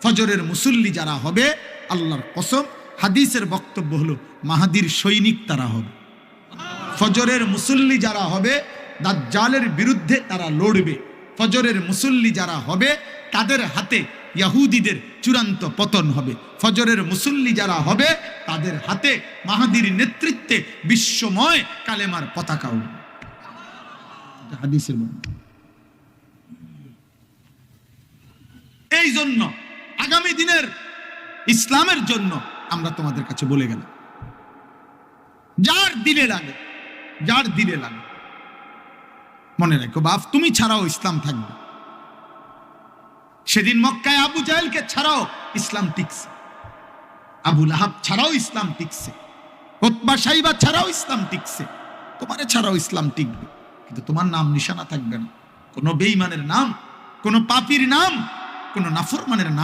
ফজরের মুসল্লি যারা হবে, আল্লাহর কসম, হাদিসের বক্তব্য হলো মাহাদির সৈনিক তারা হবে। ফজরের মুসল্লি যারা হবে, দাজ্জালের বিরুদ্ধে তারা লড়বে। ফজরের মুসল্লি যারা হবে, তাদের হাতে ইহুদিদের চূড়ান্ত পতন হবে। ফজরের মুসল্লি যারা হবে, তাদের হাতে মাহাদির নেতৃত্বে বিশ্বময় কালেমার পতাকা উঠবে। হাদিসের বর্ণনা। এই জন্য আগামী দিনের ইসলামের জন্য আমরা তোমাদের কাছে বলে গেলাম, যার দিলে লাগে, যার দিলে লাগে, মনে রাখো বাপ, তুমি ছাড়াও ইসলাম থাকবে। সেদিন মক্কায় আবু জাহেলকে ছাড়াও ইসলাম টিকছে, আবু লাহাব ছাড়াও ইসলাম টিকছে, উতবা সাইবা ছাড়াও ইসলাম টিকছে। তোমারে ছাড়াও ইসলাম টিকবে, কিন্তু তোমার নাম নিশানা থাকবে না। কোনো বেঈমানের নাম, কোনো পাপীর নাম, কোনো নাফরমানের নাম